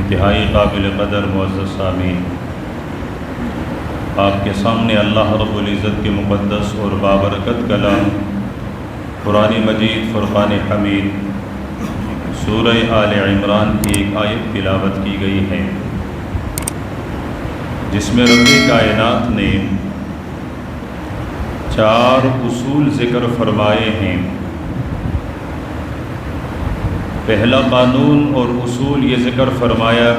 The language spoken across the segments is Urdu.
انتہائی قابل قدر معزز سامعین، آپ کے سامنے اللہ رب العزت کے مقدس اور بابرکت کلام قرآن مجید فرقان حمید سورہ آل عمران کی ایک آیت تلاوت کی گئی ہے، جس میں رب کائنات نے 4 اصول ذکر فرمائے ہیں۔ پہلا قانون اور اصول یہ ذکر فرمایا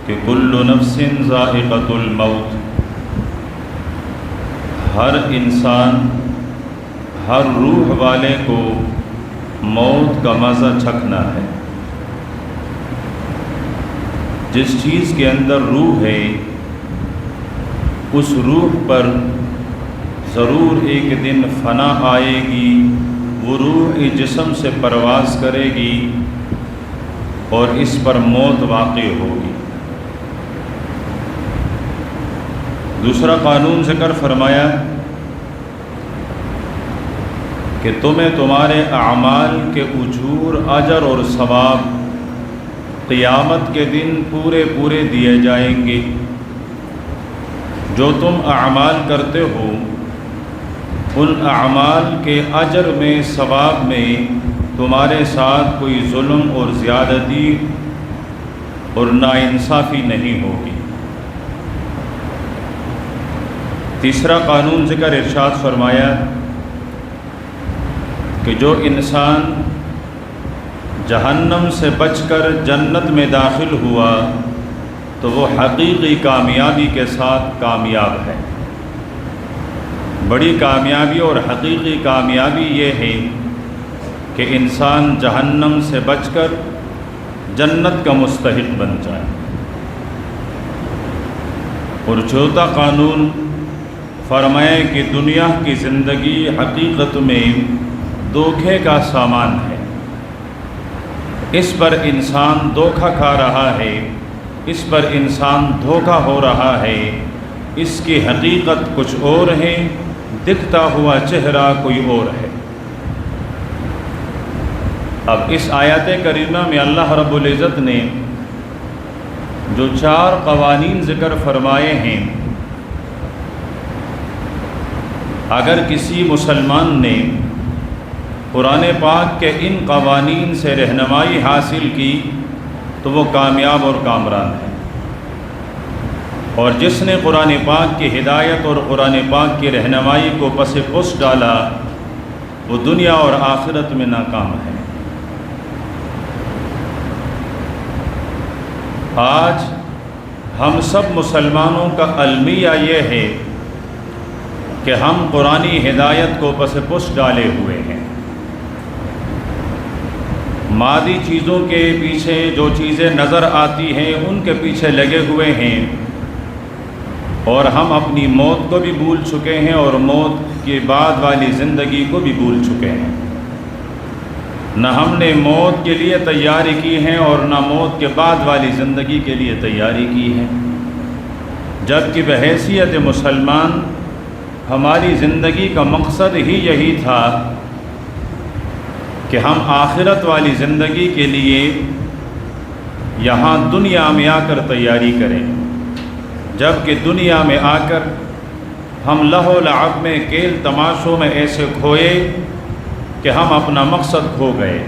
کہ کل نفس ذائقۃ الموت، ہر انسان، ہر روح والے کو موت کا مزہ چکھنا ہے۔ جس چیز کے اندر روح ہے اس روح پر ضرور ایک دن فنا آئے گی، وہ روح جسم سے پرواز کرے گی اور اس پر موت واقع ہوگی۔ دوسرا قانون ذکر فرمایا کہ تمہیں تمہارے اعمال کے اجور، اجر اور ثواب قیامت کے دن پورے دیے جائیں گے۔ جو تم اعمال کرتے ہو ان اعمال کے اجر میں، ثواب میں تمہارے ساتھ کوئی ظلم اور زیادتی اور ناانصافی نہیں ہوگی۔ تیسرا قانون ذکر ارشاد فرمایا کہ جو انسان جہنم سے بچ کر جنت میں داخل ہوا تو وہ حقیقی کامیابی کے ساتھ کامیاب ہے۔ بڑی کامیابی اور حقیقی کامیابی یہ ہے کہ انسان جہنم سے بچ کر جنت کا مستحق بن جائے۔ اور چوتھا قانون فرمائے کہ دنیا کی زندگی حقیقت میں دھوکے کا سامان ہے، اس پر انسان دھوکہ کھا رہا ہے، اس پر انسان دھوکہ ہو رہا ہے، اس کی حقیقت کچھ اور ہے، دکھتا ہوا چہرہ کوئی اور ہے۔ اب اس آیت کریمہ میں اللہ رب العزت نے جو 4 قوانین ذکر فرمائے ہیں، اگر کسی مسلمان نے قرآن پاک کے ان قوانین سے رہنمائی حاصل کی تو وہ کامیاب اور کامران ہے، اور جس نے قرآن پاک کی ہدایت اور قرآن پاک کی رہنمائی کو پس پش ڈالا وہ دنیا اور آخرت میں ناکام ہے۔ آج ہم سب مسلمانوں کا المیہ یہ ہے کہ ہم قرآنی ہدایت کو پس پش ڈالے ہوئے ہیں، مادی چیزوں کے پیچھے جو چیزیں نظر آتی ہیں ان کے پیچھے لگے ہوئے ہیں، اور ہم اپنی موت کو بھی بھول چکے ہیں اور موت کے بعد والی زندگی کو بھی بھول چکے ہیں۔ نہ ہم نے موت کے لیے تیاری کی ہے اور نہ موت کے بعد والی زندگی کے لیے تیاری کی ہے، جبکہ بحیثیت مسلمان ہماری زندگی کا مقصد ہی یہی تھا کہ ہم آخرت والی زندگی کے لیے یہاں دنیا میں آ کر تیاری کریں، جبکہ دنیا میں آ کر ہم لہو لعب میں، کھیل تماشوں میں ایسے کھوئے کہ ہم اپنا مقصد کھو گئے،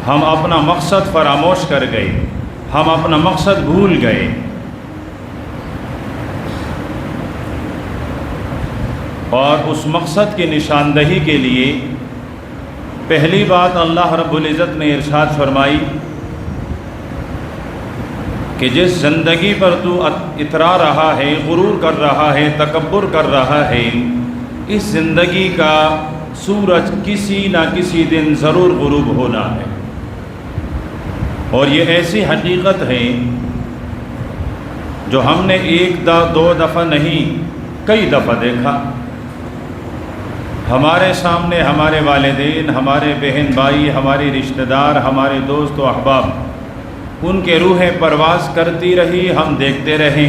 ہم اپنا مقصد فراموش کر گئے، ہم اپنا مقصد بھول گئے۔ اور اس مقصد کی نشاندہی کے لیے پہلی بات اللہ رب العزت نے ارشاد فرمائی کہ جس زندگی پر تو اترا رہا ہے، غرور کر رہا ہے، تکبر کر رہا ہے، اس زندگی کا سورج کسی نہ کسی دن ضرور غروب ہونا ہے۔ اور یہ ایسی حقیقت ہے جو ہم نے 1-2 دفعہ نہیں کئی دفعہ دیکھا۔ ہمارے سامنے ہمارے والدین، ہمارے بہن بھائی، ہمارے رشتہ دار، ہمارے دوست و احباب، ان کے روحیں پرواز کرتی رہی، ہم دیکھتے رہے،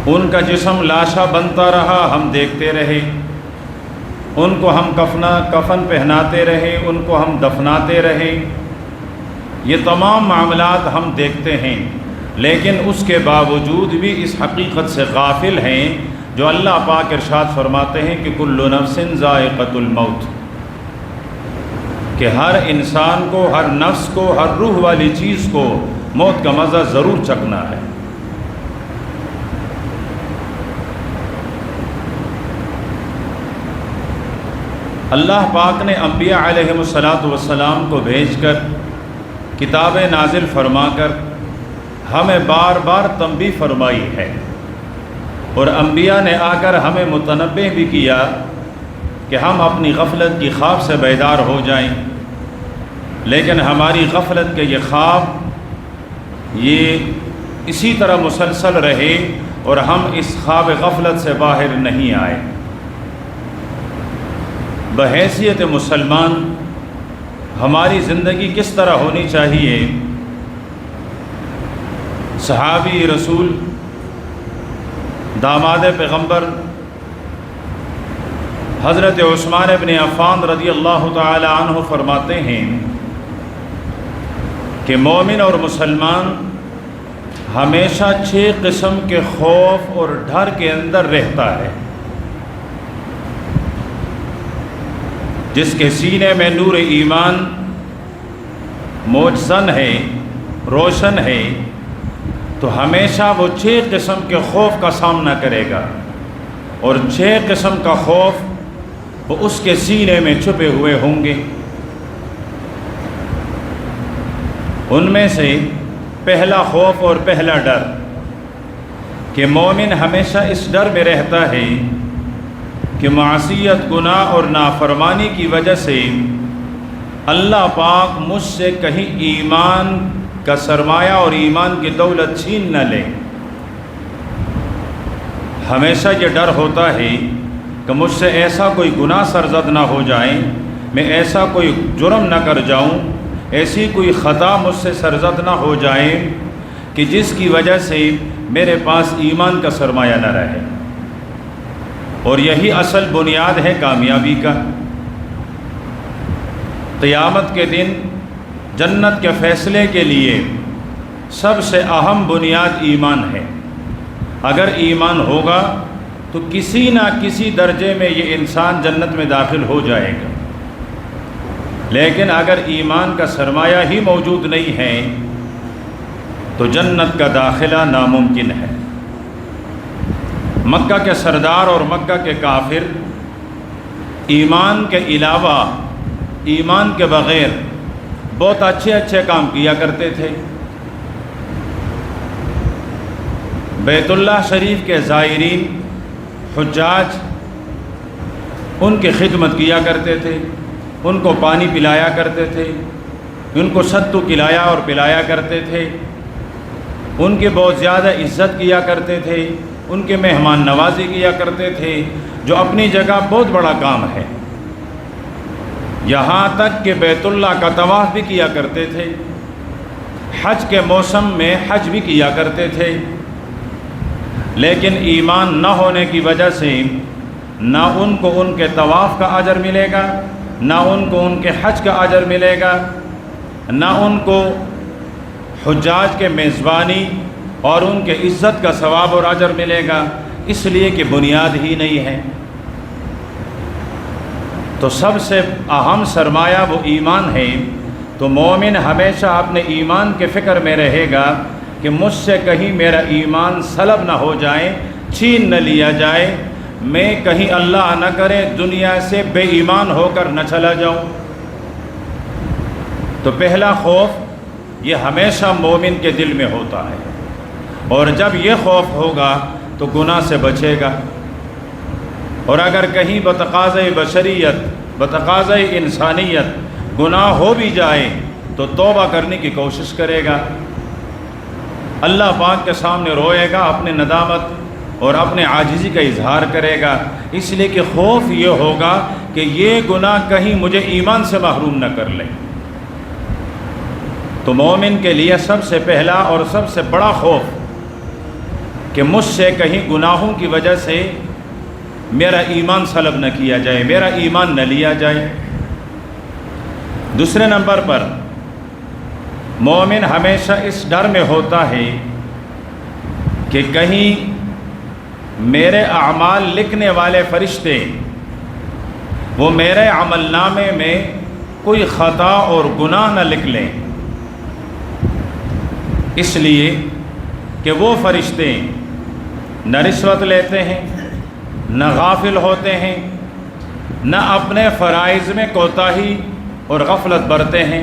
ان کا جسم لاشا بنتا رہا، ہم دیکھتے رہے، ان کو ہم کفن پہناتے رہے، ان کو ہم دفناتے رہے، یہ تمام معاملات ہم دیکھتے ہیں، لیکن اس کے باوجود بھی اس حقیقت سے غافل ہیں جو اللہ پاک ارشاد فرماتے ہیں کہ کل نفس ذائقۃ الموت، کہ ہر انسان کو، ہر نفس کو، ہر روح والی چیز کو موت کا مزہ ضرور چکھنا ہے۔ اللہ پاک نے انبیاء علیہم الصلاۃ کو بھیج کر، کتابیں نازل فرما کر ہمیں بار بار تنبیہ فرمائی ہے، اور انبیاء نے آ کر ہمیں متنبہ بھی کیا کہ ہم اپنی غفلت کی خواب سے بیدار ہو جائیں، لیکن ہماری غفلت کے یہ خواب یہ اسی طرح مسلسل رہے اور ہم اس خواب غفلت سے باہر نہیں آئے۔ بحیثیت مسلمان ہماری زندگی کس طرح ہونی چاہیے؟ صحابی رسول داماد پیغمبر حضرت عثمان بن عفان رضی اللہ تعالی عنہ فرماتے ہیں کہ مومن اور مسلمان ہمیشہ 6 قسم کے خوف اور ڈر کے اندر رہتا ہے۔ جس کے سینے میں نور ایمان موجزن ہے، روشن ہے، تو ہمیشہ وہ 6 قسم کے خوف کا سامنا کرے گا، اور 6 قسم کا خوف وہ اس کے سینے میں چھپے ہوئے ہوں گے۔ ان میں سے پہلا خوف اور پہلا ڈر کہ مومن ہمیشہ اس ڈر میں رہتا ہے کہ معصیت، گناہ اور نافرمانی کی وجہ سے اللہ پاک مجھ سے کہیں ایمان کا سرمایہ اور ایمان کی دولت چھین نہ لے۔ ہمیشہ یہ ڈر ہوتا ہے کہ مجھ سے ایسا کوئی گناہ سرزد نہ ہو جائے، میں ایسا کوئی جرم نہ کر جاؤں، ایسی کوئی خطا مجھ سے سرزد نہ ہو جائے کہ جس کی وجہ سے میرے پاس ایمان کا سرمایہ نہ رہے۔ اور یہی اصل بنیاد ہے کامیابی کا۔ قیامت کے دن جنت کے فیصلے کے لیے سب سے اہم بنیاد ایمان ہے۔ اگر ایمان ہوگا تو کسی نہ کسی درجے میں یہ انسان جنت میں داخل ہو جائے گا، لیکن اگر ایمان کا سرمایہ ہی موجود نہیں ہے تو جنت کا داخلہ ناممکن ہے۔ مکہ کے سردار اور مکہ کے کافر ایمان کے علاوہ، ایمان کے بغیر بہت اچھے کام کیا کرتے تھے۔ بیت اللہ شریف کے زائرین، حجاج، ان کی خدمت کیا کرتے تھے، ان کو پانی پلایا کرتے تھے، ان کو ستو کھلایا اور پلایا کرتے تھے، ان کی بہت زیادہ عزت کیا کرتے تھے، ان کے مہمان نوازی کیا کرتے تھے، جو اپنی جگہ بہت بڑا کام ہے۔ یہاں تک کہ بیت اللہ کا طواف بھی کیا کرتے تھے، حج کے موسم میں حج بھی کیا کرتے تھے، لیکن ایمان نہ ہونے کی وجہ سے نہ ان کو ان کے طواف کا اجر ملے گا، نہ ان کو ان کے حج کا اجر ملے گا، نہ ان کو حجاج کے میزبانی اور ان کے عزت کا ثواب اور اجر ملے گا، اس لیے کہ بنیاد ہی نہیں ہے۔ تو سب سے اہم سرمایہ وہ ایمان ہے۔ تو مومن ہمیشہ اپنے ایمان کے فکر میں رہے گا کہ مجھ سے کہیں میرا ایمان سلب نہ ہو جائے، چھین نہ لیا جائے، میں کہیں اللہ نہ کرے دنیا سے بے ایمان ہو کر نہ چلا جاؤں۔ تو پہلا خوف یہ ہمیشہ مومن کے دل میں ہوتا ہے، اور جب یہ خوف ہوگا تو گناہ سے بچے گا، اور اگر کہیں بتقاضۂ بشریت، بتقاضۂ انسانیت گناہ ہو بھی جائے تو توبہ کرنے کی کوشش کرے گا، اللہ پاک کے سامنے روئے گا، اپنے ندامت اور اپنے عاجزی کا اظہار کرے گا، اس لیے کہ خوف یہ ہوگا کہ یہ گناہ کہیں مجھے ایمان سے محروم نہ کر لے۔ تو مومن کے لیے سب سے پہلا اور سب سے بڑا خوف کہ مجھ سے کہیں گناہوں کی وجہ سے میرا ایمان سلب نہ کیا جائے، میرا ایمان نہ لیا جائے۔ دوسرے نمبر پر مومن ہمیشہ اس ڈر میں ہوتا ہے کہ کہیں میرے اعمال لکھنے والے فرشتے وہ میرے عمل نامے میں کوئی خطا اور گناہ نہ لکھ لیں، اس لیے کہ وہ فرشتے نہ رشوت لیتے ہیں، نہ غافل ہوتے ہیں، نہ اپنے فرائض میں کوتاہی اور غفلت برتے ہیں۔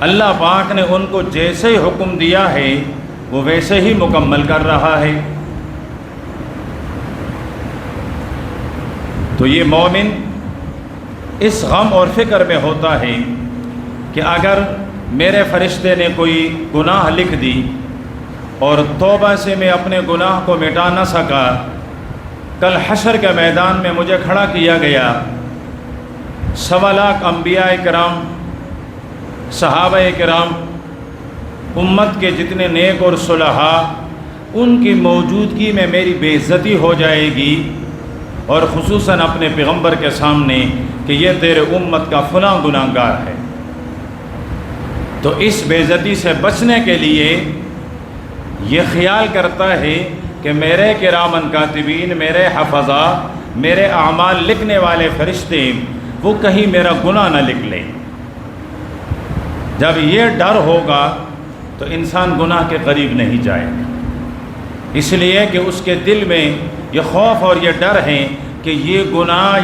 اللہ پاک نے ان کو جیسے حکم دیا ہے وہ ویسے ہی مکمل کر رہا ہے۔ تو یہ مومن اس غم اور فکر میں ہوتا ہے کہ اگر میرے فرشتے نے کوئی گناہ لکھ دی اور توبہ سے میں اپنے گناہ کو مٹا نہ سکا، کل حشر کے میدان میں مجھے کھڑا کیا گیا، 1.25 لاکھ انبیاء کرام، صحابہ کرام، امت کے جتنے نیک اور صلحاء، ان کی موجودگی میں میری بے عزتی ہو جائے گی، اور خصوصاً اپنے پیغمبر کے سامنے کہ یہ تیرے امت کا فلاں گناہگار ہے۔ تو اس بے عزتی سے بچنے کے لیے یہ خیال کرتا ہے کہ میرے کرامن کاتبین، میرے حفظاء، میرے اعمال لکھنے والے فرشتے وہ کہیں میرا گناہ نہ لکھ لیں۔ جب یہ ڈر ہوگا تو انسان گناہ کے قریب نہیں جائے گا، اس لیے کہ اس کے دل میں یہ خوف اور یہ ڈر ہے کہ یہ گناہ،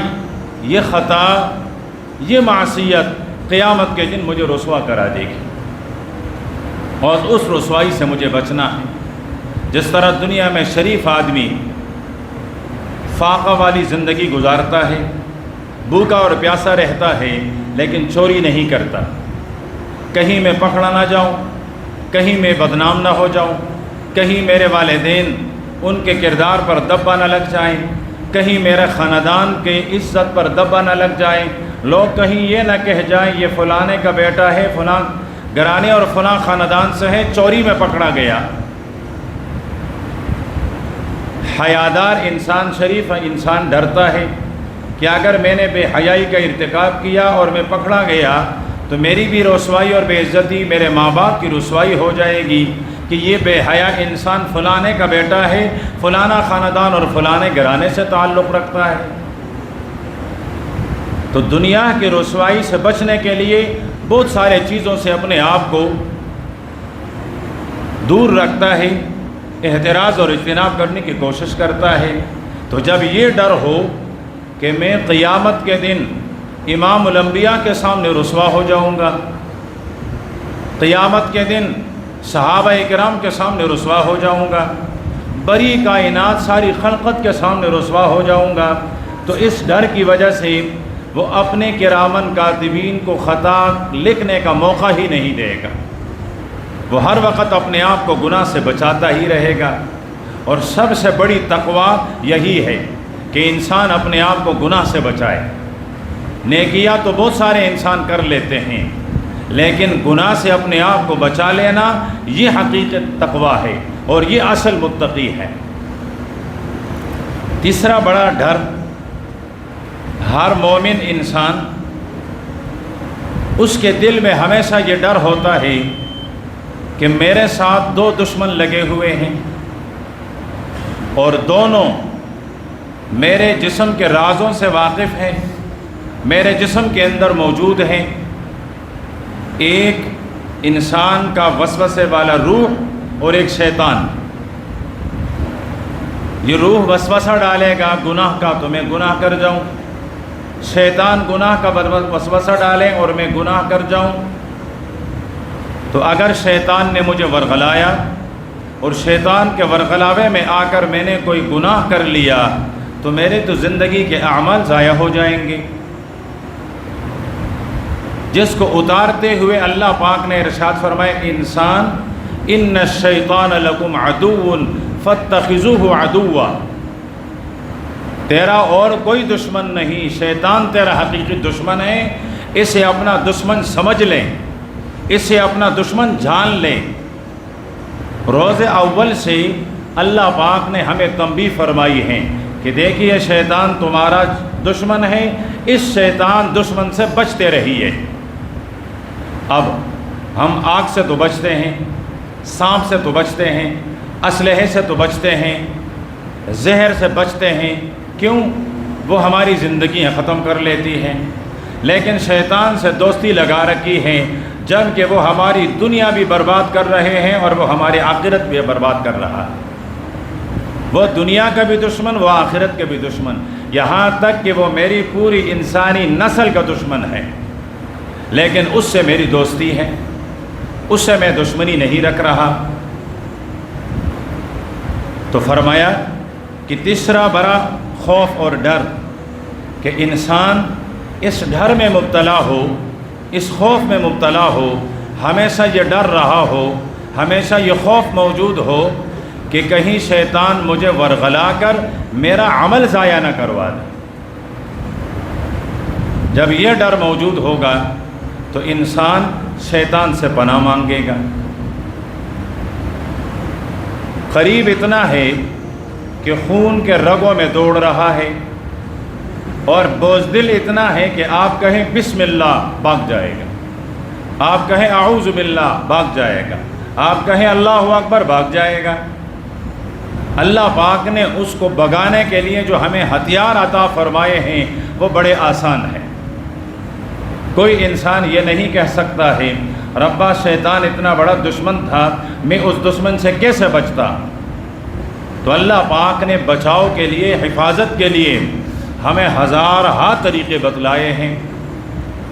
یہ خطا، یہ معصیت قیامت کے دن مجھے رسوا کرا دے گی، اور اس رسوائی سے مجھے بچنا ہے۔ جس طرح دنیا میں شریف آدمی فاقہ والی زندگی گزارتا ہے، بھوکا اور پیاسا رہتا ہے، لیکن چوری نہیں کرتا، کہیں میں پکڑا نہ جاؤں، کہیں میں بدنام نہ ہو جاؤں، کہیں میرے والدین ان کے کردار پر دبا نہ لگ جائیں، کہیں میرے خاندان کے عزت پر دبا نہ لگ جائیں، لوگ کہیں یہ نہ کہہ جائیں یہ فلانے کا بیٹا ہے، فلاں گھرانے اور فلاں خاندان سے ہے، چوری میں پکڑا گیا۔ حیادار انسان، شریف انسان ڈرتا ہے کہ اگر میں نے بے حیائی کا ارتکاب کیا اور میں پکڑا گیا تو میری بھی رسوائی اور بے عزتی، میرے ماں باپ کی رسوائی ہو جائے گی کہ یہ بے حیا انسان فلانے کا بیٹا ہے، فلانا خاندان اور فلانے گھرانے سے تعلق رکھتا ہے۔ تو دنیا کی رسوائی سے بچنے کے لیے بہت سارے چیزوں سے اپنے آپ کو دور رکھتا ہے، احتراز اور اجتناب کرنے کی کوشش کرتا ہے۔ تو جب یہ ڈر ہو کہ میں قیامت کے دن امام الانبیاء کے سامنے رسوا ہو جاؤں گا، قیامت کے دن صحابہ کرام کے سامنے رسوا ہو جاؤں گا، بری کائنات ساری خلقت کے سامنے رسوا ہو جاؤں گا، تو اس ڈر کی وجہ سے وہ اپنے کرامن کاتبین کو خطا لکھنے کا موقع ہی نہیں دے گا۔ وہ ہر وقت اپنے آپ کو گناہ سے بچاتا ہی رہے گا، اور سب سے بڑی تقویٰ یہی ہے کہ انسان اپنے آپ کو گناہ سے بچائے۔ نیکیاں تو بہت سارے انسان کر لیتے ہیں، لیکن گناہ سے اپنے آپ کو بچا لینا یہ حقیقت تقویٰ ہے اور یہ اصل متقی ہے۔ تیسرا بڑا ڈر، ہر مومن انسان اس کے دل میں ہمیشہ یہ ڈر ہوتا ہے کہ میرے ساتھ 2 دشمن لگے ہوئے ہیں اور دونوں میرے جسم کے رازوں سے واقف ہیں، میرے جسم کے اندر موجود ہیں۔ ایک انسان کا وسوسے والا روح اور ایک شیطان۔ یہ روح وسوسہ ڈالے گا گناہ کا تو میں گناہ کر جاؤں، شیطان گناہ کا وسوسہ ڈالے اور میں گناہ کر جاؤں۔ تو اگر شیطان نے مجھے ورغلایا اور شیطان کے ورغلاوے میں آ کر میں نے کوئی گناہ کر لیا تو میرے تو زندگی کے اعمال ضائع ہو جائیں گے، جس کو اتارتے ہوئے اللہ پاک نے ارشاد فرمایا انسان ان الشیطان لکم عدو فاتخذوہ عدوا، تیرا اور کوئی دشمن نہیں، شیطان تیرا حقیقی دشمن ہے، اسے اپنا دشمن سمجھ لیں، اسے اپنا دشمن جان لیں۔ روز اول سے اللہ پاک نے ہمیں تنبیہ فرمائی ہے کہ دیکھیے شیطان تمہارا دشمن ہے، اس شیطان دشمن سے بچتے رہیے۔ اب ہم آگ سے تو بچتے ہیں، سانپ سے تو بچتے ہیں، اسلحے سے تو بچتے ہیں، زہر سے بچتے ہیں، کیوں؟ وہ ہماری زندگیاں ختم کر لیتی ہیں۔ لیکن شیطان سے دوستی لگا رکھی ہے، جب کہ وہ ہماری دنیا بھی برباد کر رہے ہیں اور وہ ہماری آخرت بھی برباد کر رہا ہے۔ وہ دنیا کا بھی دشمن، وہ آخرت کے بھی دشمن، یہاں تک کہ وہ میری پوری انسانی نسل کا دشمن ہے، لیکن اس سے میری دوستی ہے، اس سے میں دشمنی نہیں رکھ رہا۔ تو فرمایا کہ تیسرا بڑا خوف اور ڈر، کہ انسان اس ڈر میں مبتلا ہو، اس خوف میں مبتلا ہو، ہمیشہ یہ ڈر رہا ہو، ہمیشہ یہ خوف موجود ہو کہ کہیں شیطان مجھے ورغلا کر میرا عمل ضائع نہ کروا دے۔ جب یہ ڈر موجود ہوگا تو انسان شیطان سے پناہ مانگے گا۔ قریب اتنا ہے کہ خون کے رگوں میں دوڑ رہا ہے، اور بزدل اتنا ہے کہ آپ کہیں بسم اللہ بھاگ جائے گا، آپ کہیں اعوذ باللہ بھاگ جائے گا، آپ کہیں اللہ اکبر بھاگ جائے گا۔ اللہ پاک نے اس کو بھگانے کے لیے جو ہمیں ہتھیار عطا فرمائے ہیں وہ بڑے آسان ہیں۔ کوئی انسان یہ نہیں کہہ سکتا ہے ربا شیطان اتنا بڑا دشمن تھا، میں اس دشمن سے کیسے بچتا؟ تو اللہ پاک نے بچاؤ کے لیے، حفاظت کے لیے ہمیں ہزارہا طریقے بتلائے ہیں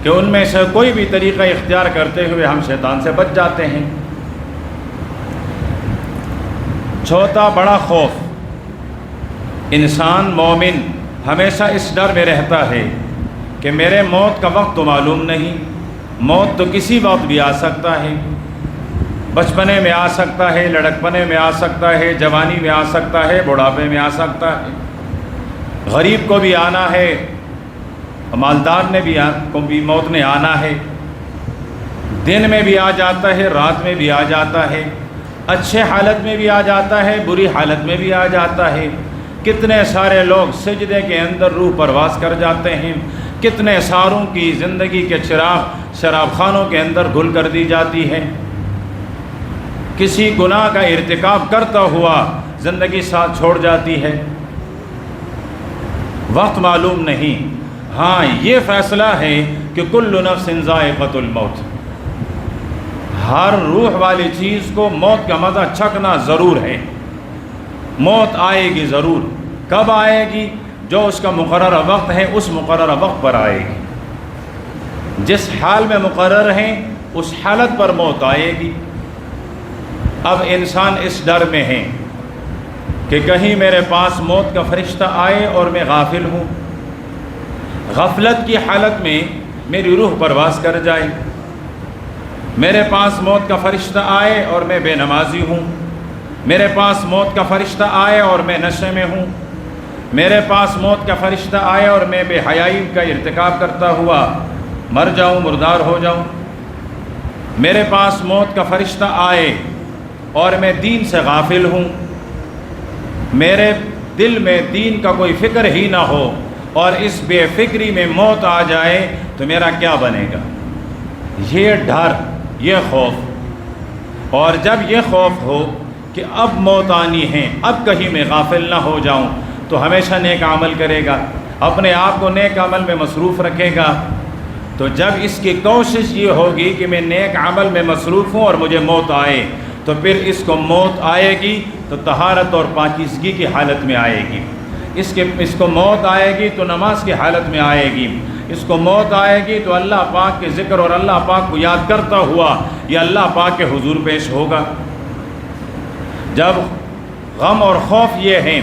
کہ ان میں سے کوئی بھی طریقہ اختیار کرتے ہوئے ہم شیطان سے بچ جاتے ہیں۔ چوتھا بڑا خوف، انسان مومن ہمیشہ اس ڈر میں رہتا ہے کہ میرے موت کا وقت تو معلوم نہیں، موت تو کسی وقت بھی آ سکتا ہے، بچپنے میں آ سکتا ہے، لڑکپنے میں آ سکتا ہے، جوانی میں آ سکتا ہے، بڑھاپے میں آ سکتا ہے، غریب کو بھی آنا ہے، مالدار نے بھی موت نے آنا ہے، دن میں بھی آ جاتا ہے، رات میں بھی آ جاتا ہے، اچھے حالت میں بھی آ جاتا ہے، بری حالت میں بھی آ جاتا ہے۔ کتنے سارے لوگ سجدے کے اندر روح پرواز کر جاتے ہیں، کتنے ساروں کی زندگی کے چراغ شراب خانوں کے اندر گھل کر دی جاتی ہے، کسی گناہ کا ارتکاب کرتا ہوا زندگی ساتھ چھوڑ جاتی ہے، وقت معلوم نہیں۔ ہاں یہ فیصلہ ہے کہ کل نفس ذائقۃ الموت، ہر روح والی چیز کو موت کا مزہ چکھنا ضرور ہے، موت آئے گی ضرور۔ کب آئے گی؟ جو اس کا مقررہ وقت ہے اس مقررہ وقت پر آئے گی، جس حال میں مقرر ہیں اس حالت پر موت آئے گی۔ اب انسان اس ڈر میں ہے کہ کہیں میرے پاس موت کا فرشتہ آئے اور میں غافل ہوں، غفلت کی حالت میں میری روح پرواز کر جائے، میرے پاس موت کا فرشتہ آئے اور میں بے نمازی ہوں، میرے پاس موت کا فرشتہ آئے اور میں نشے میں ہوں، میرے پاس موت کا فرشتہ آئے اور میں بے حیائی کا ارتکاب کرتا ہوا مر جاؤں، مردار ہو جاؤں، میرے پاس موت کا فرشتہ آئے اور میں دین سے غافل ہوں، میرے دل میں دین کا کوئی فکر ہی نہ ہو اور اس بے فکری میں موت آ جائے تو میرا کیا بنے گا؟ یہ ڈر، یہ خوف۔ اور جب یہ خوف ہو کہ اب موت آنی ہے، اب کہیں میں غافل نہ ہو جاؤں، تو ہمیشہ نیک عمل کرے گا، اپنے آپ کو نیک عمل میں مصروف رکھے گا۔ تو جب اس کی کوشش یہ ہوگی کہ میں نیک عمل میں مصروف ہوں اور مجھے موت آئے، تو پھر اس کو موت آئے گی تو طہارت اور پاکیزگی کی حالت میں آئے گی، اس کو موت آئے گی تو نماز کی حالت میں آئے گی، اس کو موت آئے گی تو اللہ پاک کے ذکر اور اللہ پاک کو یاد کرتا ہوا یہ اللہ پاک کے حضور پیش ہوگا۔ جب غم اور خوف یہ ہے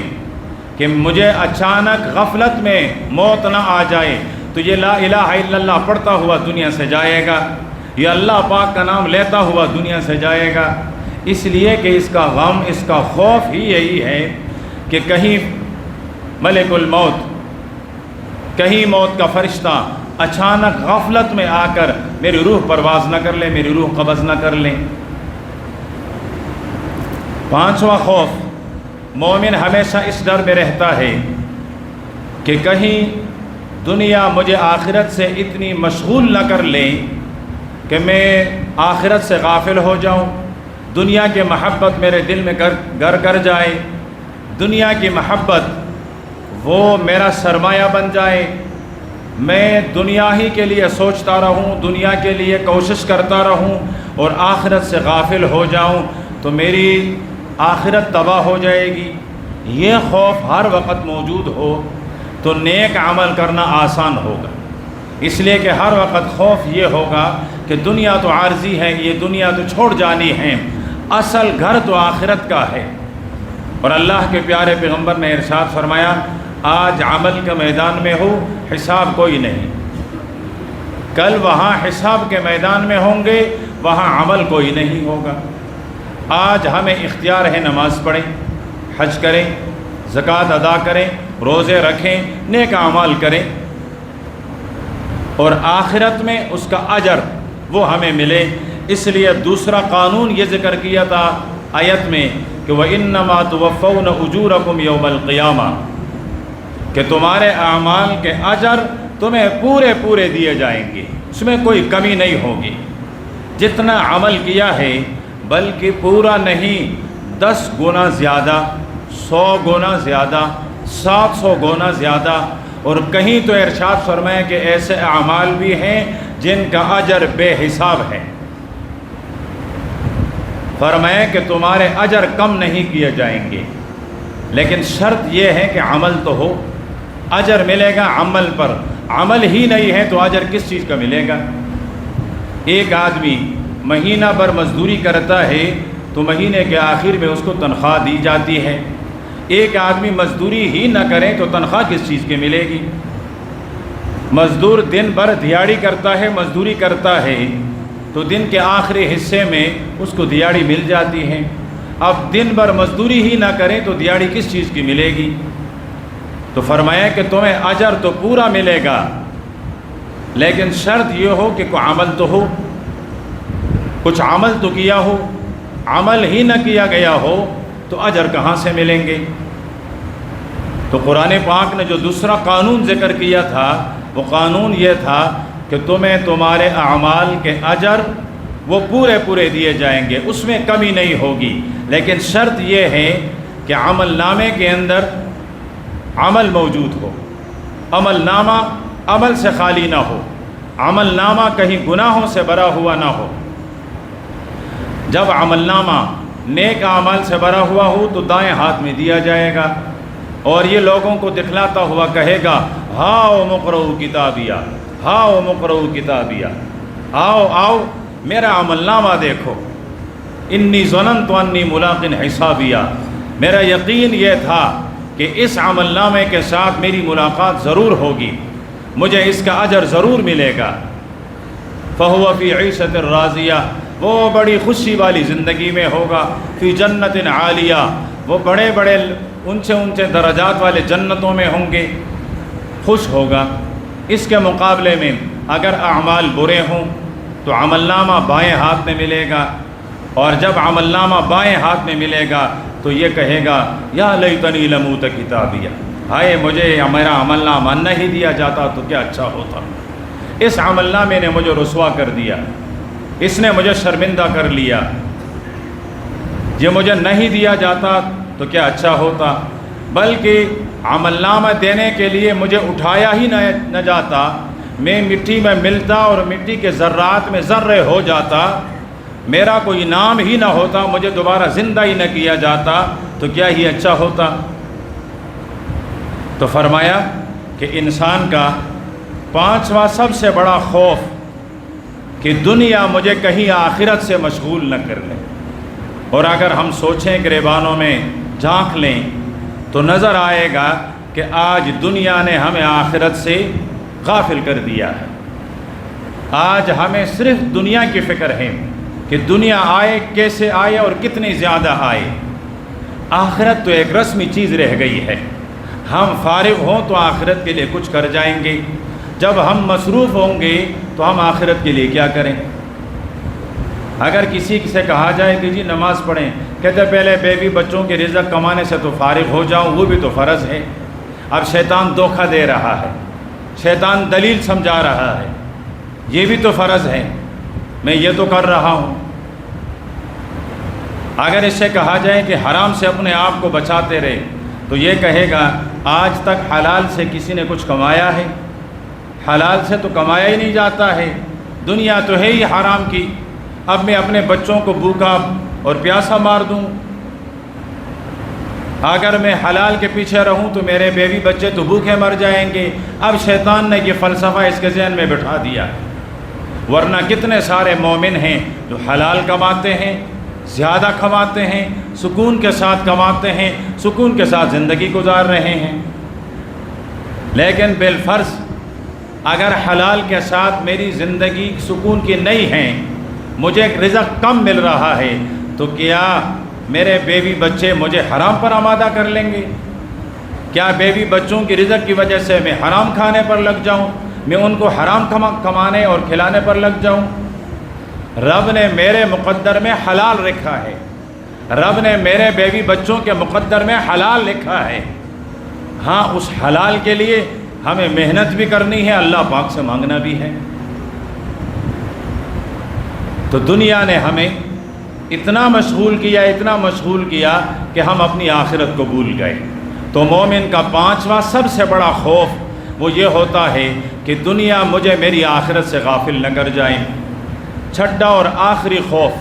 کہ مجھے اچانک غفلت میں موت نہ آ جائے تو یہ لا الہ الا اللہ پڑھتا ہوا دنیا سے جائے گا، یہ اللہ پاک کا نام لیتا ہوا دنیا سے جائے گا، اس لیے کہ اس کا غم، اس کا خوف ہی یہی ہے کہ کہیں ملک الموت، کہیں موت کا فرشتہ اچانک غفلت میں آ کر میری روح پرواز نہ کر لے، میری روح قبض نہ کر لیں۔ پانچواں خوف، مومن ہمیشہ اس ڈر میں رہتا ہے کہ کہیں دنیا مجھے آخرت سے اتنی مشغول نہ کر لے کہ میں آخرت سے غافل ہو جاؤں، دنیا کی محبت میرے دل میں گر کر جائے، دنیا کی محبت وہ میرا سرمایہ بن جائے، میں دنیا ہی کے لیے سوچتا رہوں، دنیا کے لیے کوشش کرتا رہوں اور آخرت سے غافل ہو جاؤں تو میری آخرت تباہ ہو جائے گی۔ یہ خوف ہر وقت موجود ہو تو نیک عمل کرنا آسان ہوگا، اس لیے کہ ہر وقت خوف یہ ہوگا کہ دنیا تو عارضی ہے، یہ دنیا تو چھوڑ جانی ہے، اصل گھر تو آخرت کا ہے۔ اور اللہ کے پیارے پیغمبر نے ارشاد فرمایا، آج عمل کے میدان میں ہو، حساب کوئی نہیں، کل وہاں حساب کے میدان میں ہوں گے، وہاں عمل کوئی نہیں ہوگا۔ آج ہمیں اختیار ہے، نماز پڑھیں، حج کریں، زکوٰۃ ادا کریں، روزے رکھیں، نیک اعمال کریں، اور آخرت میں اس کا اجر وہ ہمیں ملے۔ اس لیے دوسرا قانون یہ ذکر کیا تھا آیت میں کہ وَإِنَّمَا تُوَفَّوْنَ أُجُورَكُمْ يَوْمَ الْقِيَامَةِ، کہ تمہارے اعمال کے اجر تمہیں پورے دیے جائیں گے، اس میں کوئی کمی نہیں ہوگی۔ جتنا عمل کیا ہے بلکہ پورا نہیں، 10 گنا زیادہ، 100 گنا زیادہ، 700 گنا زیادہ۔ اور کہیں تو ارشاد فرمایا کہ ایسے اعمال بھی ہیں جن کا اجر بے حساب ہے، فرمایا کہ تمہارے اجر کم نہیں کیے جائیں گے، لیکن شرط یہ ہے کہ عمل تو ہو، اجر ملے گا عمل پر، عمل ہی نہیں ہے تو اجر کس چیز کا ملے گا؟ ایک آدمی مہینہ بھر مزدوری کرتا ہے تو مہینے کے آخر میں اس کو تنخواہ دی جاتی ہے، ایک آدمی مزدوری ہی نہ کرے تو تنخواہ کس چیز کی ملے گی؟ مزدور دن بھر دیہاڑی کرتا ہے، مزدوری کرتا ہے تو دن کے آخری حصے میں اس کو دیہاڑی مل جاتی ہے۔ اب دن بھر مزدوری ہی نہ کریں تو دیہاڑی کس چیز کی ملے گی؟ تو فرمایا کہ تمہیں اجر تو پورا ملے گا، لیکن شرط یہ ہو کہ کوئی عمل تو ہو، کچھ عمل تو کیا ہو۔ عمل ہی نہ کیا گیا ہو تو اجر کہاں سے ملیں گے؟ تو قرآن پاک نے جو دوسرا قانون ذکر کیا تھا وہ قانون یہ تھا کہ تمہیں تمہارے اعمال کے اجر وہ پورے دیے جائیں گے، اس میں کمی نہیں ہوگی، لیکن شرط یہ ہے کہ عمل نامے کے اندر عمل موجود ہو، عمل نامہ عمل سے خالی نہ ہو، عمل نامہ کہیں گناہوں سے بھرا ہوا نہ ہو۔ جب عمل نامہ نیک اعمال سے بھرا ہوا ہو تو دائیں ہاتھ میں دیا جائے گا اور یہ لوگوں کو دکھلاتا ہوا کہے گا، ہاؤ مقرؤ کتابیہ، ہاؤ مقرؤ کتابیہ، آؤ میرا عمل نامہ دیکھو، انی ظننت انی ملاق حسابیہ، میرا یقین یہ تھا کہ اس عمل نامے کے ساتھ میری ملاقات ضرور ہوگی، مجھے اس کا اجر ضرور ملے گا۔ فہو فی عیشۃ راضیہ، وہ بڑی خوشی والی زندگی میں ہوگا، فی جنت عالیہ، وہ بڑے اونچے درجات والے جنتوں میں ہوں گے، خوش ہوگا۔ اس کے مقابلے میں اگر اعمال برے ہوں تو عمل نامہ بائیں ہاتھ میں ملے گا، اور جب عمل نامہ بائیں ہاتھ میں ملے گا تو یہ کہے گا، یا لیتنی لموت کتابیہ، ہائے مجھے میرا عمل نامہ نہیں دیا جاتا تو کیا اچھا ہوتا، اس عمل نامے نے مجھے رسوا کر دیا، اس نے مجھے شرمندہ کر لیا، یہ مجھے نہیں دیا جاتا تو کیا اچھا ہوتا، بلکہ عمل نامہ دینے کے لیے مجھے اٹھایا ہی نہ جاتا، میں مٹی میں ملتا اور مٹی کے ذرات میں ذرے ہو جاتا، میرا کوئی نام ہی نہ ہوتا، مجھے دوبارہ زندہ ہی نہ کیا جاتا تو کیا ہی اچھا ہوتا۔ تو فرمایا کہ انسان کا 5واں سب سے بڑا خوف کہ دنیا مجھے کہیں آخرت سے مشغول نہ کر لے۔ اور اگر ہم سوچیں گریبانوں میں جھانک لیں تو نظر آئے گا کہ آج دنیا نے ہمیں آخرت سے غافل کر دیا ہے۔ آج ہمیں صرف دنیا کی فکر ہے کہ دنیا آئے، کیسے آئے اور کتنی زیادہ آئے۔ آخرت تو ایک رسمی چیز رہ گئی ہے، ہم فارغ ہوں تو آخرت کے لیے کچھ کر جائیں گے، جب ہم مصروف ہوں گے تو ہم آخرت کے لیے کیا کریں؟ اگر کسی سے کہا جائے کہ جی نماز پڑھیں، کہتے پہلے بیوی بچوں کے رزق کمانے سے تو فارغ ہو جاؤں، وہ بھی تو فرض ہے۔ اب شیطان دھوکہ دے رہا ہے، شیطان دلیل سمجھا رہا ہے، یہ بھی تو فرض ہے۔ میں یہ تو کر رہا ہوں۔ اگر اس سے کہا جائے کہ حرام سے اپنے آپ کو بچاتے رہے تو یہ کہے گا آج تک حلال سے کسی نے کچھ کمایا ہے؟ حلال سے تو کمایا ہی نہیں جاتا ہے، دنیا تو ہے ہی حرام کی، اب میں اپنے بچوں کو بھوکا اور پیاسا مار دوں؟ اگر میں حلال کے پیچھے رہوں تو میرے بیوی بچے تو بھوکے مر جائیں گے۔ اب شیطان نے یہ فلسفہ اس کے ذہن میں بٹھا دیا، ورنہ کتنے سارے مومن ہیں جو حلال کماتے ہیں، زیادہ کماتے ہیں، سکون کے ساتھ کماتے ہیں، سکون کے ساتھ زندگی گزار رہے ہیں۔ لیکن بالفرض اگر حلال کے ساتھ میری زندگی سکون کی نہیں ہے، مجھے ایک رزق کم مل رہا ہے، تو کیا میرے بیوی بچے مجھے حرام پر آمادہ کر لیں گے؟ کیا بیوی بچوں کی رزق کی وجہ سے میں حرام کھانے پر لگ جاؤں، میں ان کو حرام کمانے اور کھلانے پر لگ جاؤں؟ رب نے میرے مقدر میں حلال لکھا ہے، رب نے میرے بیوی بچوں کے مقدر میں حلال لکھا ہے۔ ہاں، اس حلال کے لیے ہمیں محنت بھی کرنی ہے، اللہ پاک سے مانگنا بھی ہے۔ تو دنیا نے ہمیں اتنا مشغول کیا کہ ہم اپنی آخرت کو بھول گئے۔ تو مومن کا پانچواں سب سے بڑا خوف وہ یہ ہوتا ہے کہ دنیا مجھے میری آخرت سے غافل نہ کر جائے۔ چھٹا اور آخری خوف،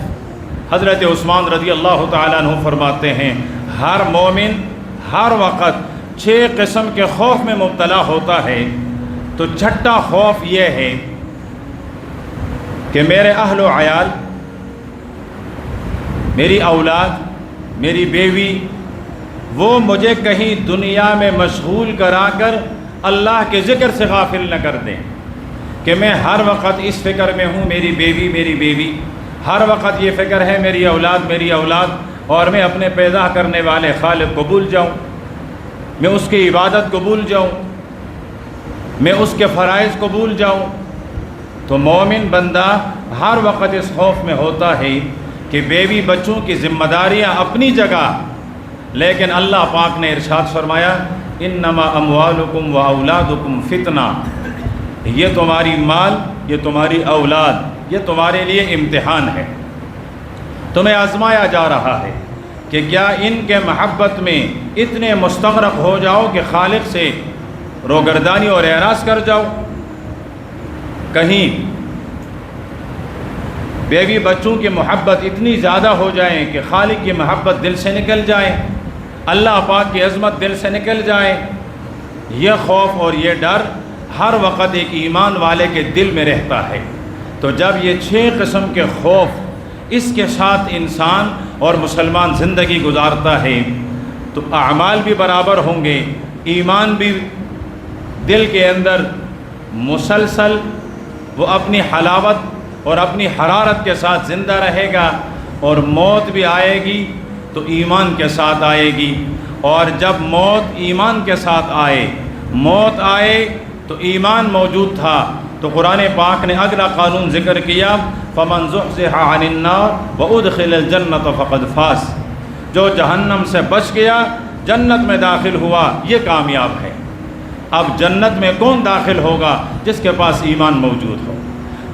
حضرت عثمان رضی اللہ تعالیٰ عنہ فرماتے ہیں ہر مومن ہر وقت 6 قسم کے خوف میں مبتلا ہوتا ہے۔ تو چھٹا خوف یہ ہے کہ میرے اہل و عیال، میری اولاد، میری بیوی، وہ مجھے کہیں دنیا میں مشغول کرا کر اللہ کے ذکر سے غافل نہ کر دیں، کہ میں ہر وقت اس فکر میں ہوں میری بیوی، ہر وقت یہ فکر ہے میری اولاد، اور میں اپنے پیدا کرنے والے خالق کو بھول جاؤں، میں اس کی عبادت کو بھول جاؤں، میں اس کے فرائض کو بھول جاؤں۔ تو مومن بندہ ہر وقت اس خوف میں ہوتا ہے کہ بیوی بچوں کی ذمہ داریاں اپنی جگہ، لیکن اللہ پاک نے ارشاد فرمایا انما اموالکم و اولادکم فتنہ، یہ تمہاری مال، یہ تمہاری اولاد، یہ تمہارے لیے امتحان ہے، تمہیں آزمایا جا رہا ہے کہ کیا ان کے محبت میں اتنے مستغرق ہو جاؤ کہ خالق سے روگردانی اور اعراض کر جاؤ؟ کہیں بیوی بچوں کی محبت اتنی زیادہ ہو جائے کہ خالق کی محبت دل سے نکل جائے، اللہ پاک کی عظمت دل سے نکل جائے۔ یہ خوف اور یہ ڈر ہر وقت ایک ایمان والے کے دل میں رہتا ہے۔ تو جب یہ 6 قسم کے خوف اس کے ساتھ انسان اور مسلمان زندگی گزارتا ہے تو اعمال بھی برابر ہوں گے، ایمان بھی دل کے اندر مسلسل وہ اپنی حلاوت اور اپنی حرارت کے ساتھ زندہ رہے گا، اور موت بھی آئے گی تو ایمان کے ساتھ آئے گی۔ اور جب موت ایمان کے ساتھ موت آئے تو ایمان موجود تھا، تو قرآن پاک نے اگلا قانون ذکر کیا فَمَنْ زُحْزِحَ عَنِ النَّارِ وَأُدْخِلَ الْجَنَّةَ فَقَدْ فَازَ، جو جہنم سے بچ گیا، جنت میں داخل ہوا، یہ کامیاب ہے۔ اب جنت میں کون داخل ہوگا؟ جس کے پاس ایمان موجود ہو۔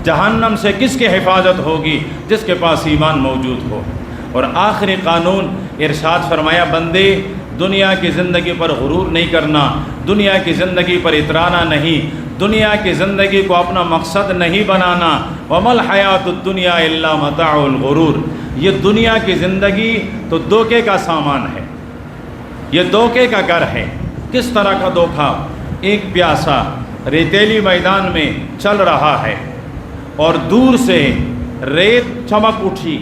جہنم سے کس کی حفاظت ہوگی؟ جس کے پاس ایمان موجود ہو۔ اور آخری قانون ارشاد فرمایا بندے، دنیا کی زندگی پر غرور نہیں کرنا، دنیا کی زندگی پر اترانا نہیں، دنیا کی زندگی کو اپنا مقصد نہیں بنانا۔ وَمَا الْحَيَاةُ الدُّنْيَا إِلَّا مَتَاعُ الْغُرُورِ، یہ دنیا کی زندگی تو دھوکے کا سامان ہے، یہ دھوکے کا گھر ہے۔ کس طرح کا دھوکہ؟ ایک پیاسا ریتیلی میدان میں چل رہا ہے اور دور سے ریت چمک اٹھی،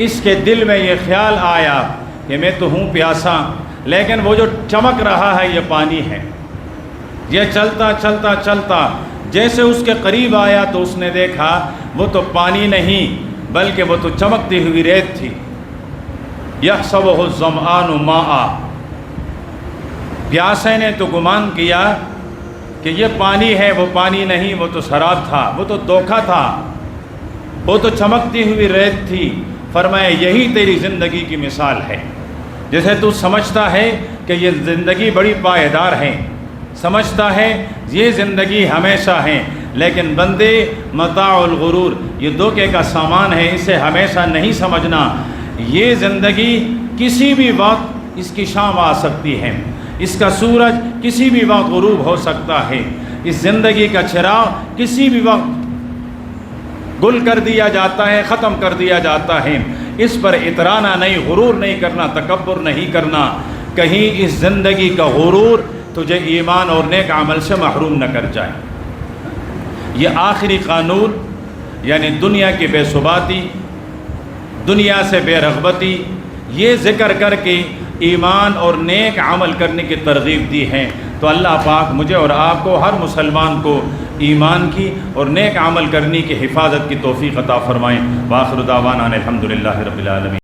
اس کے دل میں یہ خیال آیا کہ میں تو ہوں پیاسا، لیکن وہ جو چمک رہا ہے یہ پانی ہے۔ یہ چلتا چلتا چلتا جیسے اس کے قریب آیا تو اس نے دیکھا وہ تو پانی نہیں بلکہ وہ تو چمکتی ہوئی ریت تھی۔ يَحْسَبُهُ الظَّمْآنُ مَاءً، پیاسے نے تو گمان کیا کہ یہ پانی ہے، وہ پانی نہیں، وہ تو شراب تھا، وہ تو دھوکہ تھا، وہ تو چمکتی ہوئی ریت تھی۔ فرمایا یہی تیری زندگی کی مثال ہے، جیسے تو سمجھتا ہے کہ یہ زندگی بڑی پائیدار ہے، سمجھتا ہے یہ زندگی ہمیشہ ہے، لیکن بندے متاع الغرور، یہ دھوکے کا سامان ہے، اسے ہمیشہ نہیں سمجھنا۔ یہ زندگی کسی بھی وقت اس کی شام آ سکتی ہے، اس کا سورج کسی بھی وقت غروب ہو سکتا ہے، اس زندگی کا چراغ کسی بھی وقت گل کر دیا جاتا ہے، ختم کر دیا جاتا ہے۔ اس پر اترانا نہیں، غرور نہیں کرنا، تکبر نہیں کرنا۔ کہیں اس زندگی کا غرور تجھے ایمان اور نیک عمل سے محروم نہ کر جائے۔ یہ آخری قانون، یعنی دنیا کی بے ثباتی، دنیا سے بے رغبتی، یہ ذکر کر کے ایمان اور نیک عمل کرنے کی ترغیب دی ہے۔ تو اللہ پاک مجھے اور آپ کو، ہر مسلمان کو ایمان کی اور نیک عمل کرنے کی حفاظت کی توفیق عطا فرمائیں۔ وآخر دعوانا الحمدللہ رب العالمین۔